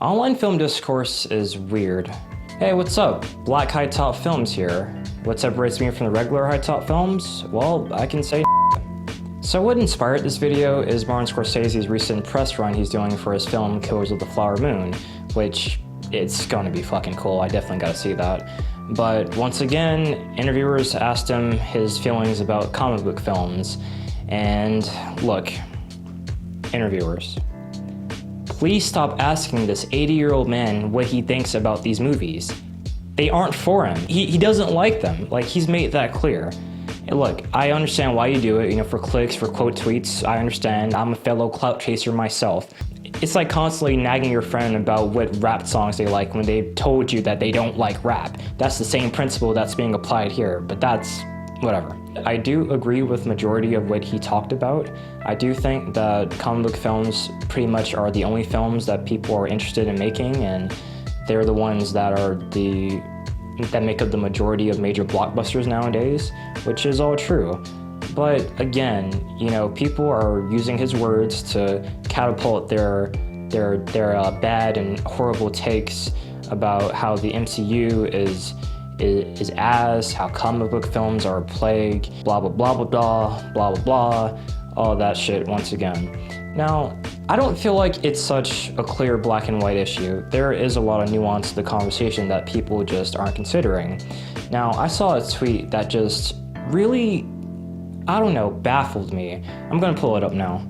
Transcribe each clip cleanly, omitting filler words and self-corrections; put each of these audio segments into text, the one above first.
Online film discourse is weird. Hey, what's up? Black High Top Films here. What separates me from the regular high top films? Well, I can say So what inspired this video is Martin Scorsese's recent press run he's doing for his film Killers of the Flower Moon, which it's gonna be fucking cool. I definitely gotta see that. But once again, interviewers asked him his feelings about comic book films. And look, interviewers, please stop asking this 80-year-old man what he thinks about these movies. They aren't for him. He doesn't like them. Like, he's made that clear. And look, I understand why you do it, for clicks, for quote tweets. I understand. I'm a fellow clout chaser myself. It's like constantly nagging your friend about what rap songs they like when they told you that they don't like rap. That's the same principle that's being applied here, but that's whatever. I do agree with majority of what he talked about. I do think that comic book films pretty much are the only films that people are interested in making, and they're the ones that make up the majority of major blockbusters nowadays, which is all true. But again, people are using his words to catapult their bad and horrible takes about how the MCU is ass, how comic book films are a plague, blah blah blah blah blah blah blah blah, all that shit once again. Now, I don't feel like it's such a clear black and white issue. There is a lot of nuance to the conversation that people just aren't considering. Now, I saw a tweet that just really, baffled me. I'm gonna pull it up now.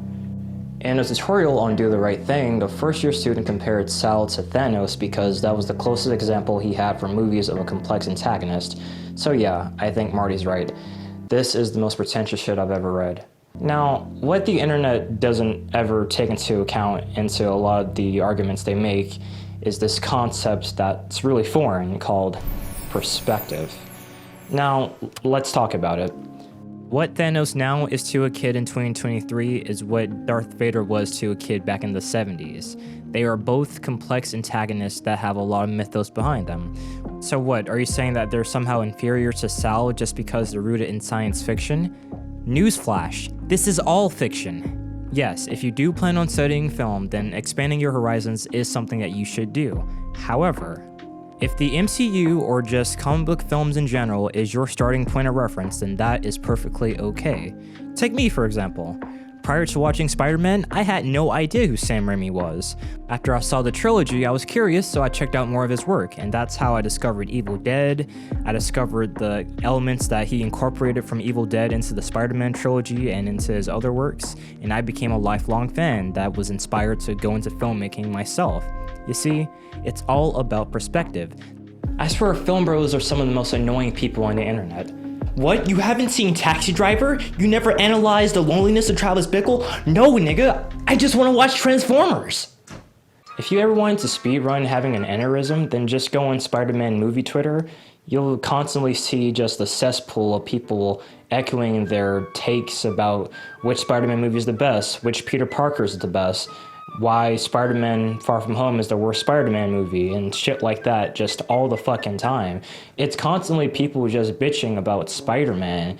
In a tutorial on Do the Right Thing, the first-year student compared Sal to Thanos because that was the closest example he had for movies of a complex antagonist. So yeah, I think Marty's right. This is the most pretentious shit I've ever read. Now, what the internet doesn't ever take into account into a lot of the arguments they make is this concept that's really foreign called perspective. Now, let's talk about it. What Thanos now is to a kid in 2023 is what Darth Vader was to a kid back in the 70s. They are both complex antagonists that have a lot of mythos behind them. So what, are you saying that they're somehow inferior to Sal just because they're rooted in science fiction? Newsflash, this is all fiction. Yes, if you do plan on studying film, then expanding your horizons is something that you should do. However, if the MCU or just comic book films in general is your starting point of reference, then that is perfectly okay. Take me, for example. Prior to watching Spider-Man, I had no idea who Sam Raimi was. After I saw the trilogy, I was curious, so I checked out more of his work, and that's how I discovered Evil Dead. I discovered the elements that he incorporated from Evil Dead into the Spider-Man trilogy and into his other works, and I became a lifelong fan that was inspired to go into filmmaking myself. You see, it's all about perspective. I swear film bros are some of the most annoying people on the internet. What? You haven't seen Taxi Driver? You never analyzed the loneliness of Travis Bickle? No, nigga, I just want to watch Transformers. If you ever wanted to speedrun having an aneurysm, then just go on Spider-Man movie Twitter. You'll constantly see just a cesspool of people echoing their takes about which Spider-Man movie is the best, which Peter Parker is the best, why Spider-Man Far From Home is the worst Spider-Man movie, and shit like that just all the fucking time. It's constantly people just bitching about Spider-Man.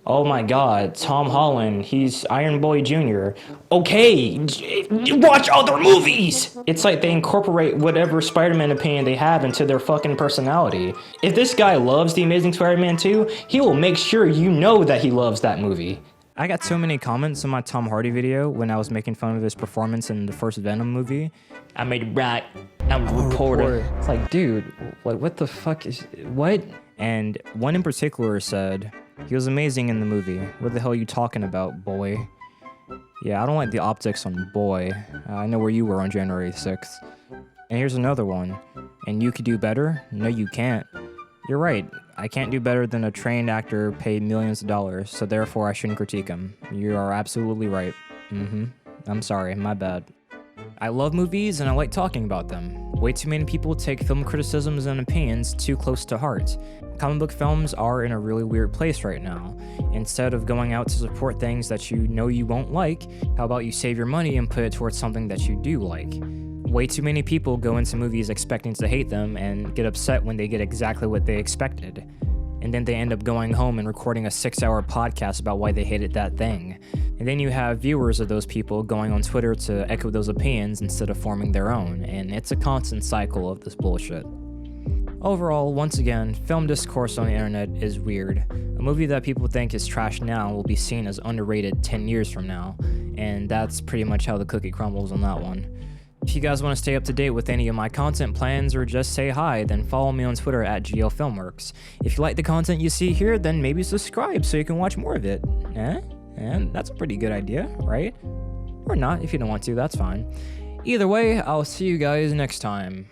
Oh my god, Tom Holland, he's Iron Boy Jr. Okay, watch other movies! It's like they incorporate whatever Spider-Man opinion they have into their fucking personality. If this guy loves The Amazing Spider-Man 2, he will make sure you know that he loves that movie. I got so many comments on my Tom Hardy video when I was making fun of his performance in the first Venom movie. I made rat, I'm a reporter. It's like, dude, what the fuck is, what? And one in particular said, he was amazing in the movie. What the hell are you talking about, boy? Yeah, I don't like the optics on boy. I know where you were on January 6th. And here's another one. And you could do better? No, you can't. You're right. I can't do better than a trained actor paid millions of dollars, so therefore I shouldn't critique him. You are absolutely right. I'm sorry, my bad. I love movies and I like talking about them. Way too many people take film criticisms and opinions too close to heart. Comic book films are in a really weird place right now. Instead of going out to support things that you know you won't like, how about you save your money and put it towards something that you do like? Way too many people go into movies expecting to hate them and get upset when they get exactly what they expected. and then they end up going home and recording a 6-hour podcast about why they hated that thing. And then you have viewers of those people going on Twitter to echo those opinions instead of forming their own, and it's a constant cycle of this bullshit. Overall, once again, film discourse on the internet is weird. A movie that people think is trash now will be seen as underrated 10 years from now, and that's pretty much how the cookie crumbles on that one. If you guys want to stay up to date with any of my content plans or just say hi, then follow me on Twitter at GeoFilmWorks. If you like the content you see here, then maybe subscribe so you can watch more of it. And that's a pretty good idea, right? Or not, if you don't want to, that's fine. Either way, I'll see you guys next time.